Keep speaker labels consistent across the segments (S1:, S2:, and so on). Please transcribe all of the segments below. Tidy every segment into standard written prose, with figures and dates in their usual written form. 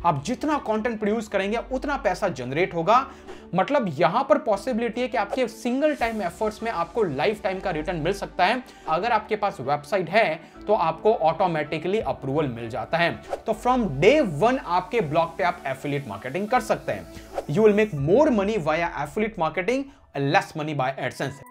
S1: आप जितना content produce करेंगे उतना पैसा जनरेट होगा। मतलब यहां पर पॉसिबिलिटी है कि आपके सिंगल टाइम एफर्ट्स में आपको लाइफ टाइम का रिटर्न मिल सकता है। अगर आपके पास वेबसाइट है तो आपको ऑटोमेटिकली अप्रूवल मिल जाता है। तो फ्रॉम डे 1 आपके ब्लॉग पे आप एफिलिएट मार्केटिंग कर सकते हैं। You will make more money via affiliate marketing, less money by AdSense.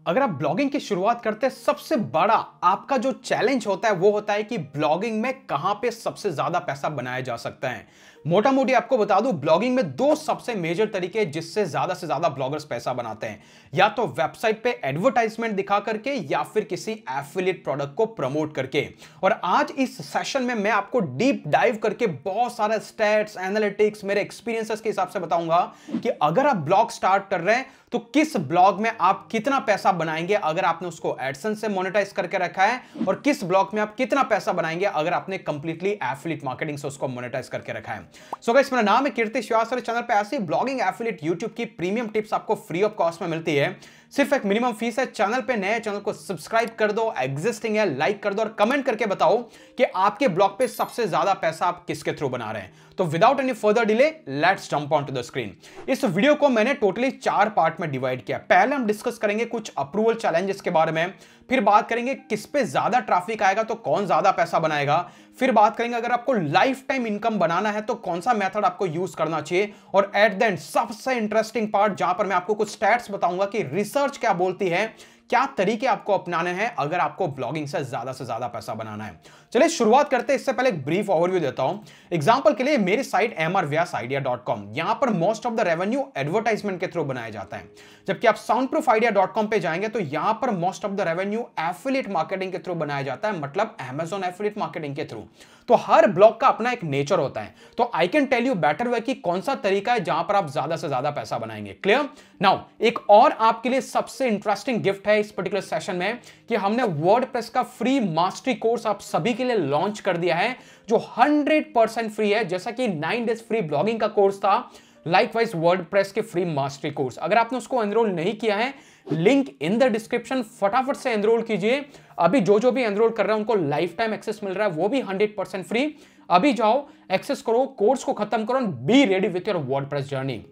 S1: अगर आप ब्लॉगिंग की शुरुआत करते हैं, सबसे बड़ा आपका जो चैलेंज होता है वो होता है कि ब्लॉगिंग में कहां पे सबसे ज्यादा पैसा बनाया जा सकता है। मोटा मोटी आपको बता दूं, ब्लॉगिंग में दो सबसे मेजर तरीके जिससे से ज्यादा ब्लॉगर्स पैसा बनाते हैं, या तो वेबसाइट पे एडवर्टाइजमेंट दिखा करके या फिर किसी एफिलिएट प्रोडक्ट को प्रमोट करके। और आज इस सेशन में मैं आपको डीप डाइव करके बहुत सारा स्टैट्स, एनालिटिक्स, मेरे एक्सपीरियंसेस के हिसाब से बताऊंगा कि अगर आप ब्लॉग स्टार्ट कर रहे हैं तो किस ब्लॉग में आप कितना पैसा बनाएंगे अगर आपने उसको एडसेंस से मोनेटाइज करके रखा है, और किस ब्लॉग में आप कितना पैसा बनाएंगे अगर आपने कंप्लीटली एफिलिएट मार्केटिंग से उसको मोनेटाइज करके रखा है। सो गाइस, मेरा नाम है कीर्ति श्रीवास्तव। चैनल पे ऐसी ब्लॉगिंग, एफिलिएट, यूट्यूब की प्रीमियम टिप्स आपको फ्री ऑफ कॉस्ट में मिलती है। सिर्फ एक मिनिमम फीस है। चैनल पे नए, चैनल को सब्सक्राइब कर दो, एग्जिस्टिंग है लाइक कर दो, और कमेंट करके बताओ कि आपके ब्लॉग पे सबसे ज्यादा पैसा आप किसके थ्रू बना रहे हैं। तो without any further delay, let's jump on to the screen. इस वीडियो को मैंने टोटली 4 पार्ट में डिवाइड किया। पहले हम डिस्कस करेंगे कुछ अप्रूवल चैलेंजेस के बारे में, फिर बात करेंगे किस पे ज्यादा ट्रैफिक आएगा तो कौन ज्यादा पैसा बनाएगा, फिर बात करेंगे अगर आपको लाइफ टाइम इनकम बनाना है तो कौन सा मेथड आपको यूज करना चाहिए, और एट द एंड सबसे इंटरेस्टिंग पार्ट जहां पर मैं आपको कुछ स्टैट्स बताऊंगा कि रिसर्च क्या बोलती है, क्या तरीके आपको अपनाने हैं अगर आपको ब्लॉगिंग से ज्यादा पैसा बनाना है। चलिए शुरुआत करते हैं। इससे पहले एक ब्रीफ ओवरव्यू देता हूं। एग्जांपल के लिए मेरी साइट mrvyasidea.com, यहां पर most of the revenue advertisement के थ्रू बनाया जाता है, जबकि आप soundproofidea.com पे जाएंगे तो यहां पर most of the revenue affiliate marketing के थ्रू बनाया जाता है, मतलब Amazon एफिलिएट मार्केटिंग के थ्रू। तो हर ब्लॉग का अपना एक नेचर होता है, तो I can tell you better way कि कौन सा तरीका है जहां पर आप ज्यादा से ज्यादा पैसा बनाएंगे। क्लियर? नाउ एक और आपके लिए सबसे इंटरेस्टिंग गिफ्ट है इस पर्टिकुलर सेशन में कि हमने वर्डप्रेस का फ्री मास्टरी कोर्स आप सभी के लिए लॉन्च कर दिया है, जो 100% फ्री है। जैसा कि 9 डेज फ्री ब्लॉगिंग का कोर्स था, लाइकवाइज वर्डप्रेस के फ्री मास्टरी कोर्स। अगर आपने उसको एनरोल नहीं किया है, लिंक इन द डिस्क्रिप्शन, फटाफट से एनरोल कीजिए। अभी जो भी एनरोल कर रहा है उनको लाइफ टाइम एक्सेस मिल रहा है, वो भी 100% फ्री। अभी जाओ, एक्सेस करो, कोर्स को खत्म करो, be ready with your WordPress journey.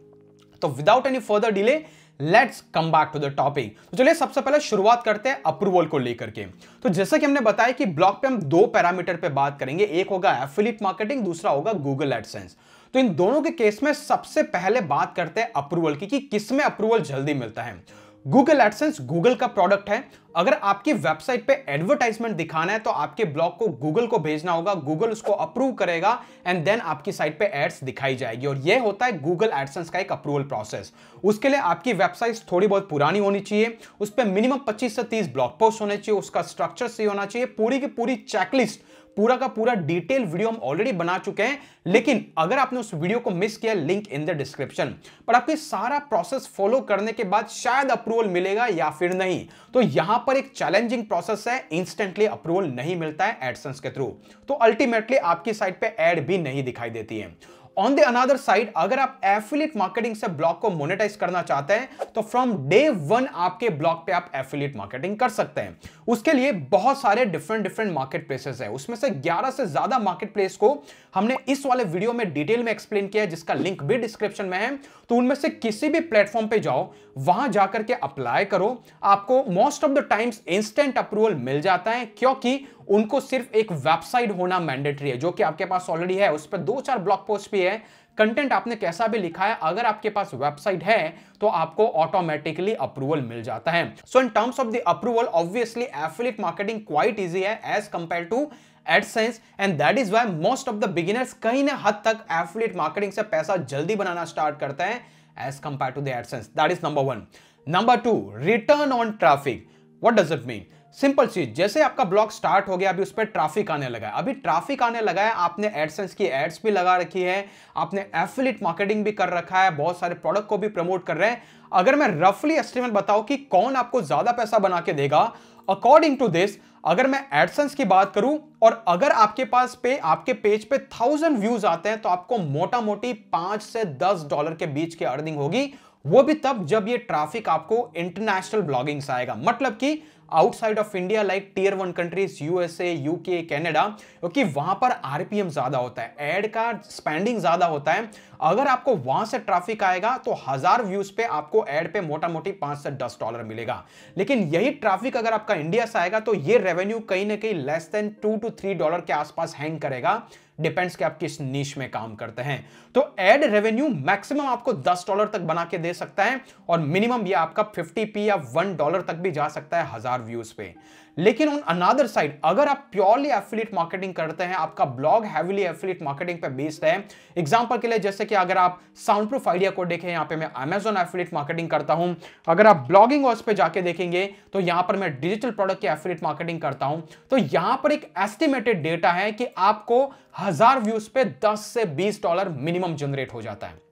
S1: तो without any further delay, let's come back to the topic. तो चलिए सबसे पहले शुरुआत करते हैं अप्रूवल को लेकर के। तो जैसा कि हमने बताया कि ब्लॉग पे हम 2 पैरामीटर पे बात करेंगे, एक होगा एफिलिएट मार्केटिंग, दूसरा होगा गूगल एडसेंस। तो इन दोनों के केस में सबसे पहले बात करते हैं अप्रूवल की, कि किसमें अप्रूवल जल्दी मिलता है। गूगल एडसेंस गूगल का प्रोडक्ट है। अगर आपकी वेबसाइट पे एडवर्टाइजमेंट दिखाना है तो आपके ब्लॉग को गूगल को भेजना होगा, गूगल उसको अप्रूव करेगा एंड देन आपकी साइट पे एड्स दिखाई जाएगी, और यह होता है गूगल एडसेंस का एक अप्रूवल प्रोसेस। उसके लिए आपकी वेबसाइट थोड़ी बहुत पुरानी होनी चाहिए, उस पर मिनिमम 25 से 30 ब्लॉग पोस्ट होने चाहिए, उसका स्ट्रक्चर सही होना चाहिए, पूरी की पूरी चेकलिस्ट, पूरा का पूरा डिटेल वीडियो हम ऑलरेडी बना चुके हैं। लेकिन अगर आपने उस वीडियो को मिस किया, लिंक इन द डिस्क्रिप्शन। पर आपके सारा प्रोसेस फॉलो करने के बाद शायद अप्रूवल मिलेगा या फिर नहीं। तो यहां पर एक चैलेंजिंग प्रोसेस है, इंस्टेंटली अप्रूवल नहीं मिलता है एडसेंस के थ्रू, तो अल्टीमेटली आपकी साइट पे एड भी नहीं दिखाई देती है। ऑन द अनदर साइड, अगर आप एफिलिएट मार्केटिंग से ब्लॉग को मोनेटाइज करना चाहते हैं तो फ्रॉम डे 1 आपके ब्लॉग पे आप एफिलिएट मार्केटिंग कर सकते हैं। उसके लिए बहुत सारे डिफरेंट मार्केट प्लेसेस है, उसमें से 11 से ज्यादा मार्केट प्लेस को हमने इस वाले वीडियो में डिटेल में एक्सप्लेन किया है, जिसका लिंक भी डिस्क्रिप्शन में है। तो उनमें से किसी भी प्लेटफॉर्म पे जाओ, वहां जाकर के अप्लाई करो, आपको most of the times instant approval मिल जाता है, क्योंकि उनको सिर्फ एक वेबसाइट होना मैंडेटरी है, जो कि आपके पास ऑलरेडी है। उस पर 2-4 ब्लॉग पोस्ट भी है, कंटेंट आपने कैसा भी लिखा है, अगर आपके पास वेबसाइट है तो आपको ऑटोमेटिकली अप्रूवल मिल जाता है। So in terms of the approval, obviously affiliate marketing quite easy है as compare to AdSense, and that is why most of the beginners कहीं ना हद तक एफिलिएट मार्केटिंग से पैसा जल्दी बनाना स्टार्ट करते हैं as compare to the AdSense. That is number 1। Number 2, return on traffic. What does it mean? Simple चीज, जैसे आपका ब्लॉग स्टार्ट हो गया, अभी उस पर ट्रैफिक आने लगा है, अभी ट्रैफिक आने लगा है, आपने एडसेंस की एड्स भी लगा रखी है, आपने एफिलिएट मार्केटिंग भी कर रखा है, बहुत सारे प्रोडक्ट को भी प्रमोट कर रहे हैं। अगर मैं रफली एस्टिमेट बताऊं कि कौन आपको ज्यादा पैसा बना के देगा, अकॉर्डिंग टू दिस, अगर मैं एडसेंस की बात करूं और अगर आपके पास आपके पेज पे 1000 व्यूज आते हैं तो आपको मोटा मोटी $5 से $10 के बीच की अर्निंग होगी, वो भी तब जब ये ट्रैफिक आपको इंटरनेशनल ब्लॉगिंग से आएगा। मतलब कि outside of India like tier 1 countries USA, UK, Canada, क्योंकि वहां पर आरपीएम ज्यादा होता है, एड का स्पेंडिंग ज्यादा होता है। अगर आपको वहां से ट्रैफिक आएगा तो 1000 व्यूज पे आपको एड पे मोटा मोटी $5 से $10 मिलेगा। लेकिन यही ट्रैफिक अगर आपका इंडिया से आएगा तो ये रेवेन्यू कहीं ना कहीं लेस देन $2 to $3 के आसपास हैंग करेगा। डिपेंड्स कि आप किस नीश में काम करते हैं। तो एड रेवेन्यू मैक्सिमम आपको $10 तक बना के दे सकता है और मिनिमम ये आपका 50p या $1 तक भी जा सकता है 1000 व्यूज पे। लेकिन ऑन अनदर साइड अगर आप प्योरली एफिलिएट मार्केटिंग करते हैं, आपका ब्लॉग हैवीली एफिलिएट मार्केटिंग पे बेस्ड है, एग्जांपल के लिए जैसे कि अगर आप साउंड प्रूफ आइडिया को देखें, यहां पे मैं अमेजॉन एफिलिएट मार्केटिंग करता हूं। अगर आप ब्लॉगिंग हाउस पे जाके देखेंगे तो यहां पर मैं डिजिटल प्रोडक्ट की एफिलिएट मार्केटिंग करता हूं। तो यहां पर एक एस्टिमेटेड डेटा है कि आपको 1000 व्यूज पे $10 से $20 मिनिमम जनरेट हो जाता है।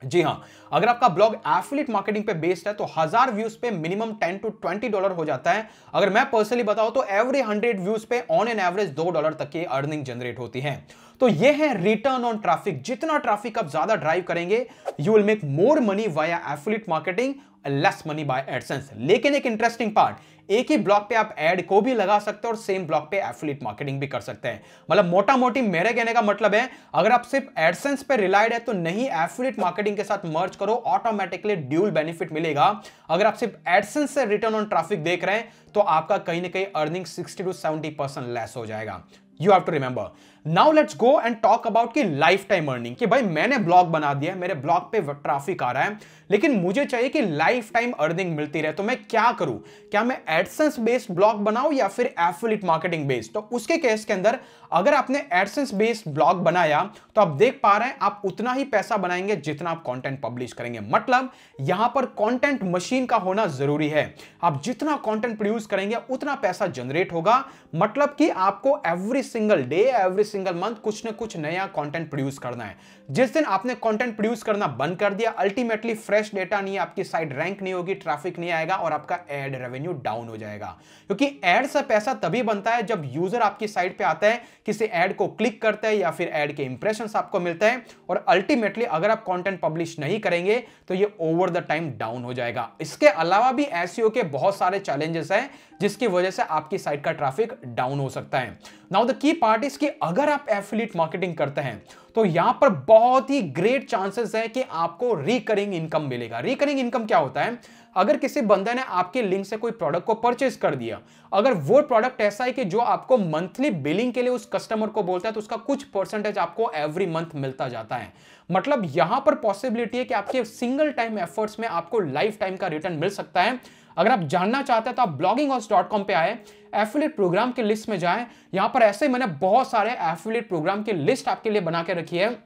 S1: जी हां, अगर आपका ब्लॉग एफिलिएट मार्केटिंग पे बेस्ड है तो 1000 व्यूज पे मिनिमम $10 to $20 हो जाता है। अगर मैं पर्सनली बताऊं तो एवरी 100 व्यूज पे ऑन एन एवरेज $2 तक की अर्निंग जनरेट होती है। तो ये है रिटर्न ऑन ट्रैफिक। जितना ट्रैफिक आप ज्यादा ड्राइव करेंगे you will make more money via affiliate marketing, less money by AdSense. लेकिन एक इंटरेस्टिंग पार्ट, एक ही ब्लॉक पे आप एड को भी लगा सकते हैं और सेम ब्लॉक पे एफिलिएट मार्केटिंग भी कर सकते हैं। मतलब मोटा मोटी मेरे कहने का मतलब है अगर आप सिर्फ एडसेंस पे रिलाइड है तो नहीं, एफिलिएट मार्केटिंग के साथ मर्ज करो, ऑटोमेटिकली ड्यूल बेनिफिट मिलेगा। अगर आप सिर्फ एडसेंस से रिटर्न ऑन ट्रैफिक देख रहे हैं तो आपका कहीं ना कहीं अर्निंग 60 to 70% लेस हो जाएगा। You have to remember. Now let's go and talk about कि लाइफ टाइम अर्निंग, कि भाई मैंने ब्लॉग बना दिया, मेरे ब्लॉग पे ट्रैफिक आ रहा है, लेकिन मुझे चाहिए कि लाइफ टाइम अर्निंग मिलती रहे, तो मैं क्या करूं? क्या मैं एडसेंस बेस्ड ब्लॉग बनाऊं या फिर एफिलिएट मार्केटिंग बेस्ड? तो उसके केस के अंदर अगर आपने एडसेंस बेस्ड ब्लॉग बनाया तो आप देख पा रहे हैं आप उतना ही पैसा बनाएंगे जितना आप कंटेंट पब्लिश करेंगे। मतलब यहां पर कंटेंट मशीन का होना जरूरी है। आप जितना कंटेंट प्रोड्यूस करेंगे उतना पैसा जनरेट होगा। मतलब कि आपको every single day, every single month कुछ ना कुछ नया कंटेंट प्रोड्यूस करना है। जिस दिन आपने कंटेंट प्रोड्यूस करना बंद कर दिया, अल्टीमेटली फ्रेश डेटा नहीं, आपकी साइट रैंक नहीं होगी, ट्रैफिक नहीं आएगा और आपका एड रेवेन्यू डाउन हो जाएगा। क्योंकि एड से पैसा तभी बनता है जब यूजर आपकी साइट पे आता है, किसी एड को क्लिक करता है या फिर एड के इंप्रेशंस आपको मिलते हैं, और अल्टीमेटली अगर आप कंटेंट पब्लिश नहीं करेंगे तो ये ओवर द टाइम डाउन हो जाएगा। इसके अलावा भी एसईओ के बहुत सारे चैलेंजेस हैं जिसकी वजह से आपकी साइट का ट्रैफिक डाउन हो सकता है। Now the key part is कि अगर आप एफिलिएट मार्केटिंग करते हैं तो यहां पर बहुत ही ग्रेट चांसेस है कि आपको रिकरिंग इनकम मिलेगा। रिकरिंग इनकम क्या होता है? अगर किसी बंदे ने आपके लिंक से कोई प्रोडक्ट को परचेज कर दिया, अगर वो प्रोडक्ट ऐसा है कि जो आपको मंथली बिलिंग के लिए उस कस्टमर को बोलता है, तो उसका कुछ परसेंटेज आपको एवरी मंथ मिलता जाता है। मतलब यहां पर पॉसिबिलिटी है कि आपके सिंगल टाइम एफर्ट्स में आपको लाइफ टाइम का रिटर्न मिल सकता है। अगर आप जानना चाहते हैं तो आप blogginghouse.com पे आए, एफिलिएट प्रोग्राम की लिस्ट में जाएं। यहां पर ऐसे मैंने बहुत सारे एफिलिएट प्रोग्राम की लिस्ट आपके लिए बना के रखी है।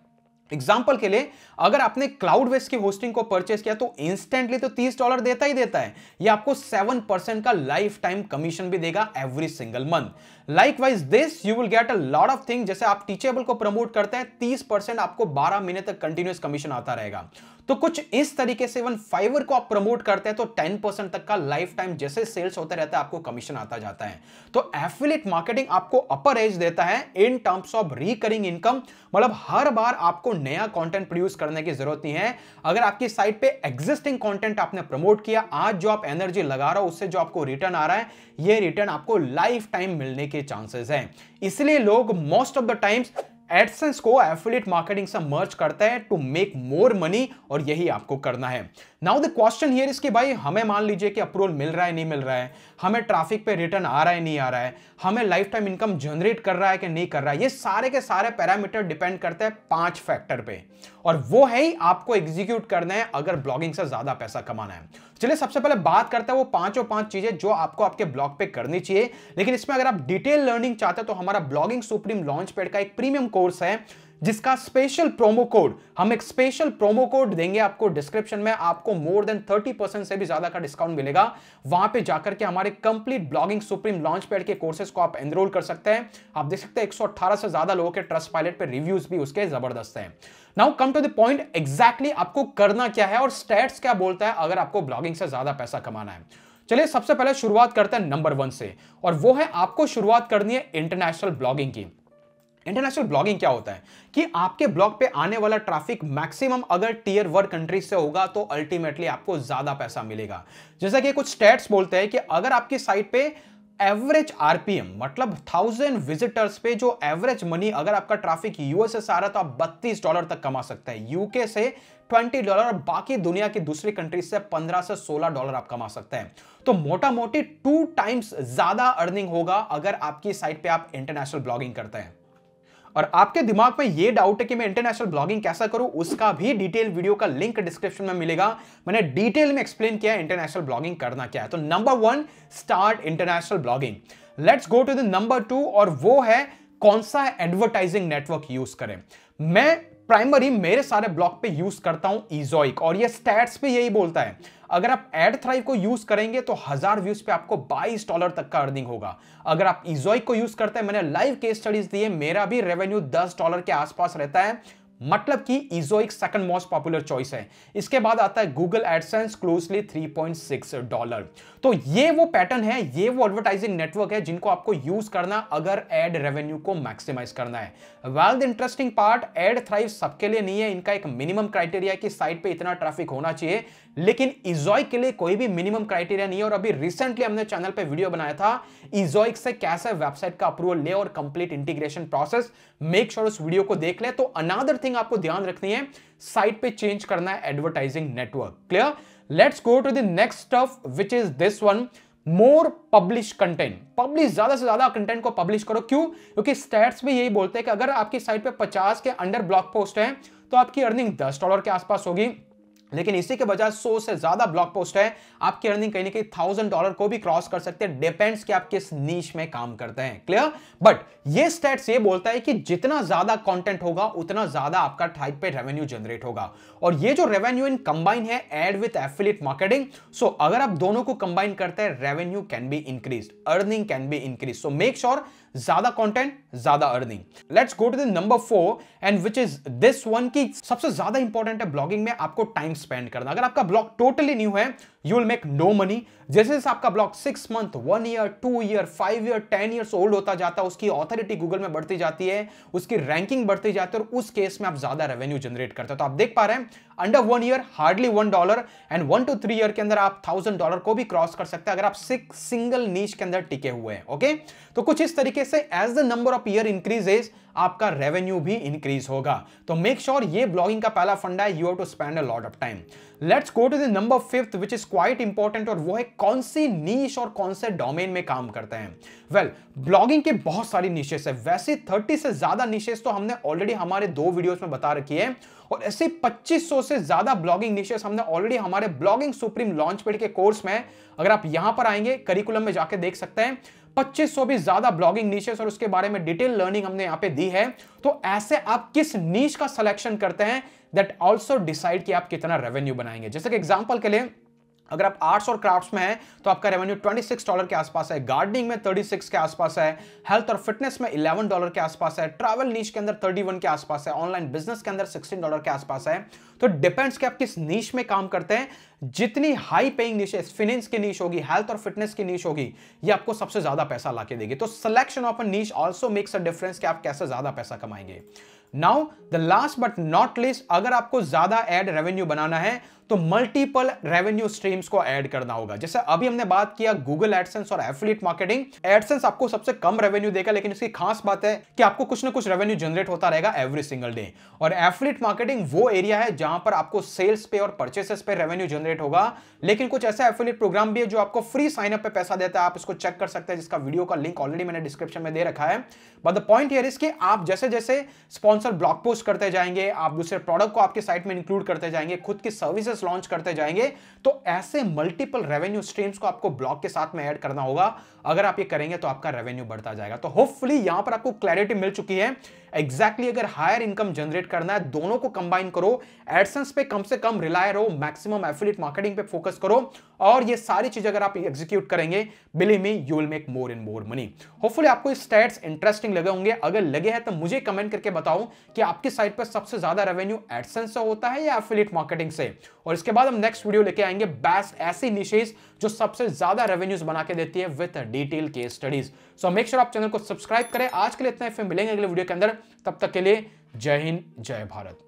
S1: एग्जाम्पल के लिए अगर आपने क्लाउडवेस की होस्टिंग को परचेस किया तो इंस्टेंटली तो $30 देता ही देता है, ये आपको 7% का लाइफ टाइम कमीशन भी देगा every single month. Likewise this you will get a lot of thing. जैसे आप टीचेबल को प्रमोट करते हैं, 30% आपको 12 महीने तक कंटिन्यूअस कमीशन आता रहेगा। तो कुछ इस तरीके से इवन फाइवर को आप प्रमोट करते हैं तो 10% तक का लाइफ टाइम जैसे सेल्स होते रहता है आपको कमीशन आता जाता है। तो एफिलिएट मार्केटिंग आपको अपर एज देता है इन टर्म्स ऑफ रिकरिंग इनकम। मतलब हर बार आपको नया कंटेंट प्रोड्यूस करने की जरूरत नहीं है। अगर आपकी साइट पे एग्जिस्टिंग कंटेंट आपने प्रमोट किया, आज जो आप एनर्जी लगा रहे हो उससे जो आपको रिटर्न आ रहा है, ये रिटर्न आपको लाइफ टाइम मिलने के चांसेस हैं। इसलिए लोग most of the times AdSense को एफिलिएट मार्केटिंग से मर्ज करता है टू मेक मोर मनी, और यही आपको करना है। Now the question here is कि भाई हमें मान लीजिए कि अप्रूवल मिल रहा है नहीं मिल रहा है, हमें ट्रैफिक पे रिटर्न आ रहा है नहीं आ रहा है, हमें लाइफ टाइम इनकम जनरेट कर रहा है कि नहीं कर रहा है। ये सारे के सारे पैरामीटर डिपेंड करते हैं 5 फैक्टर पे, और वो है ही आपको एग्जीक्यूट करना है अगर ब्लॉगिंग से ज्यादा पैसा कमाना है। चलिए सबसे पहले बात करते हैं वो 5 चीजें जो आपको आपके ब्लॉग पे करनी चाहिए। लेकिन इसमें अगर आप डिटेल लर्निंग चाहते हैं तो हमारा ब्लॉगिंग सुप्रीम लॉन्च पैड का एक प्रीमियम कोर्स है जिसका स्पेशल प्रोमो कोड, हम एक स्पेशल प्रोमो कोड देंगे आपको डिस्क्रिप्शन में, आपको मोर देन 30% से भी ज्यादा का डिस्काउंट मिलेगा। वहां पे जाकर के हमारे complete blogging supreme launch pad के कोर्सेज को आप एनरोल कर सकते हैं। आप देख सकते हैं 118 से ज्यादा लोगों के ट्रस्ट पायलट पे रिव्यूज भी उसके जबरदस्त हैं। Now come to the point, exactly आपको करना क्या है और स्टैट्स क्या बोलता है अगर आपको ब्लॉगिंग से ज्यादा पैसा कमाना है। चलिए सबसे पहले शुरुआत करते हैं नंबर 1 से, और वो है आपको शुरुआत करनी है इंटरनेशनल ब्लॉगिंग की। इंटरनेशनल ब्लॉगिंग क्या होता है कि आपके ब्लॉग पे आने वाला ट्रैफिक मैक्सिमम अगर टियर 1 कंट्रीज से होगा तो अल्टीमेटली आपको ज्यादा पैसा मिलेगा। जैसा कि कुछ स्टैट्स बोलते हैं कि अगर आपकी साइट पे एवरेज आरपीएम मतलब 1000 विजिटर्स पे जो एवरेज मनी अगर आपका ट्रैफिक यूएसए से आ रहा है तो आप $32 तक कमा सकते हैं, यूके से $20 और बाकी दुनिया की दूसरी कंट्रीज से $15 से $16 आप कमा सकते हैं। तो मोटा मोटी 2 टाइम्स ज्यादा अर्निंग होगा अगर आपकी साइट पे आप इंटरनेशनल ब्लॉगिंग करते हैं। और आपके दिमाग में यह डाउट है कि मैं इंटरनेशनल ब्लॉगिंग कैसा करूं, उसका भी डिटेल वीडियो का लिंक डिस्क्रिप्शन में मिलेगा। मैंने डिटेल में एक्सप्लेन किया है इंटरनेशनल ब्लॉगिंग करना क्या है। तो number 1 start international blogging. Let's go to the number 2 और वो है कौन सा एडवर्टाइजिंग नेटवर्क यूज करें। मैं प्राइमरी मेरे सारे ब्लॉग पे यूज करता हूं इजोइक और ये स्टैट्स पे यही बोलता है अगर आप एडथ्राइव को यूज करेंगे तो 1000 व्यूज पे आपको $22 तक का अर्निंग होगा। अगर आप इजोइक को यूज करते हैं, मैंने लाइव केस स्टडीज दी है, मेरा भी रेवेन्यू $10 के आसपास रहता है, मतलब कि इजोइक सेकंड मोस्ट पॉपुलर चॉइस है। इसके बाद आता है गूगल एडसेंस क्लोजली $3.6। तो ये वो पैटर्न है, ये वो एडवर्टाइजिंग नेटवर्क है जिनको आपको यूज करना अगर एड रेवेन्यू को मैक्सिमाइज करना है। Well the interesting part, AdThrive सबके लिए नहीं है, इनका एक मिनिमम क्राइटेरिया कि साइट पे इतना ट्रैफिक होना चाहिए, लेकिन इजोइक के लिए कोई भी मिनिमम क्राइटेरिया नहीं है। और अभी रिसेंटली हमने चैनल पे वीडियो बनाया था इजोइक से कैसे वेबसाइट का अप्रूवल ले और complete integration process, make sure उस वीडियो को देख ले। तो अनदर थिंग आपको ध्यान रखनी है, साइट पे चेंज करना है advertising network. Clear? Let's go to the next stuff which is this one, more publish content. Publish, ज्यादा से ज्यादा कंटेंट को पब्लिश करो। क्यों? क्योंकि स्टैट्स में यही बोलते हैं कि अगर आपकी साइट पे 50 के अंडर ब्लॉग पोस्ट है तो आपकी अर्निंग $10 के आसपास होगी, लेकिन इसी के बजाय 100 से ज्यादा ब्लॉग पोस्ट है, आपकी अर्निंग कहीं ना कहीं $1000 को भी क्रॉस कर सकते हैं, डिपेंड्स कि आप किस नीश में काम करते हैं। क्लियर? बट ये स्टैट्स ये बोलता है कि जितना ज्यादा कंटेंट होगा उतना ज्यादा आपका साइट पे रेवेन्यू जनरेट होगा। और ये जो रेवेन्यू इन कंबाइन है ad with affiliate marketing, so अगर आप दोनों को कंबाइन करते हैं revenue can be increase, earning can be increase. So make sure ज्यादा कंटेंट ज्यादा earning. Let's go to the number 4 and which is this one की सबसे ज्यादा इंपॉर्टेंट है ब्लॉगिंग में आपको टाइम स्पेंड करना। अगर आपका ब्लॉग टोटली न्यू है you will make no money. जैसे जैसे आपका blog 6 month, 1 year, 2 year, 5 year, 10 years old होता जाता है, उसकी ऑथोरिटी गूगल में बढ़ती जाती है, उसकी रैंकिंग बढ़ती जाती है और उस केस में आप ज्यादा रेवेन्यू जनरेट करते हो। तो आप देख पा रहे हैं under 1 year hardly $1 and 1 to 3 year के अंदर आप $1000 को भी क्रॉस कर सकते हैं अगर आप सिंगल नीश के अंदर टिके हुए हैं। ओके, तो कुछ इस तरीके से as the number of year increases आपका रेवेन्यू भी इंक्रीज होगा। तो मेक श्योर ये ब्लॉगिंग का पहला फंडा है, you have to spend a lot of time. Let's go to the number 5 which is quite important और वो है कौन सी नीश और कौन से डोमेन में काम करते हैं। वेल, ब्लॉगिंग के बहुत सारी नीशेस है, वैसे 30 से ज्यादा नीशेस तो हमने ऑलरेडी हमारे 2 वीडियोस में बता रखी है और ऐसे 2500 से ज्यादा ब्लॉगिंग निशेस हमने ऑलरेडी हमारे ब्लॉगिंग सुप्रीम लॉन्च पैड के कोर्स में, अगर आप यहां पर आएंगे करिकुलम में जाके देख सकते हैं, 2500 भी ज्यादा ब्लॉगिंग निशेस और उसके बारे में डिटेल लर्निंग हमने यहां पे दी है। तो ऐसे आप किस नीश का सिलेक्शन करते हैं दैट आल्सो डिसाइड कि आप कितना रेवेन्यू बनाएंगे। जैसे कि एग्जांपल के लिए अगर आप आर्ट्स और क्राफ्ट्स में हैं तो आपका रेवेन्यू $26 के आसपास है, गार्डनिंग में 36 के आसपास है, हेल्थ और फिटनेस में $11 के आसपास है, ट्रैवल नीश के अंदर 31 के आसपास है, ऑनलाइन बिजनेस के अंदर $16 के आसपास है। तो डिपेंड्स कि आप किस नीश में काम करते हैं। जितनी हाई पेइंग नीश है, फिनेंस की नीश होगी, हेल्थ और फिटनेस की नीश होगी, ये आपको सबसे ज्यादा पैसा लाके देगी। तो selection of a niche also makes a difference कि आप कैसे ज्यादा पैसा कमाएंगे। Now the last but not least, अगर आपको ज्यादा एड रेवेन्यू बनाना है तो मल्टीपल रेवेन्यू स्ट्रीम्स को ऐड करना होगा। जैसे अभी हमने बात किया गूगल एडसेंस और एफिलिएट मार्केटिंग। एडसेंस आपको सबसे कम रेवेन्यू देगा, लेकिन इसकी खास बात है कि आपको कुछ ना कुछ रेवेन्यू जनरेट होता रहेगा एवरी सिंगल डे। और एफिलिएट मार्केटिंग वो एरिया है जहां पर आपको सेल्स पे और परचेसेस पे रेवेन्यू जनरेट होगा, लेकिन कुछ ऐसा एफिलिएट प्रोग्राम भी है जो आपको फ्री साइन अप पे पैसा देता है। आप इसको चेक कर सकते हैं, जिसका वीडियो का लिंक ऑलरेडी मैंने डिस्क्रिप्शन में दे रखा है। But the point here is कि आप जैसे जैसे स्पॉन्सर ब्लॉग पोस्ट करते जाएंगे, आप दूसरे प्रोडक्ट को आपके साइट में इंक्लूड करते जाएंगे, खुद की सर्विसेज लॉन्च करते जाएंगे, तो ऐसे मल्टीपल रेवेन्यू स्ट्रीम्स को आपको ब्लॉग के साथ में ऐड करना होगा। अगर आप ये करेंगे तो आपका रेवेन्यू बढ़ता जाएगा। तो होपफुली यहां पर आपको क्लैरिटी मिल चुकी है एग्जैक्टली अगर हायर इनकम जनरेट करना है, दोनों को कंबाइन करो, एडसेंस पे कम से कम रिलाय रहो, मैक्सिमम एफिलिएट मार्केटिंग पे फोकस करो, और ये सारी चीजें अगर आप एग्जीक्यूट करेंगे, believe me you will make more and more money. Hopefully आपको ये स्टैट्स इंटरेस्टिंग लगे होंगे। अगर लगे हैं तो मुझे कमेंट करके बताओ कि आपकी साइट पर सबसे ज्यादा रेवेन्यू एडसेंस से होता है या एफिलिएट मार्केटिंग से। और इसके बाद हम नेक्स्ट वीडियो लेके आएंगे बेस्ट ऐसी निशेस जो सबसे ज्यादा रेवेन्यूज बना के देती है with detail case studies. So make sure आप चैनल को सब्सक्राइब करें। आज के लिए इतना ही, फिर मिलेंगे अगले वीडियो के अंदर। तब तक के लिए जय हिंद, जय भारत।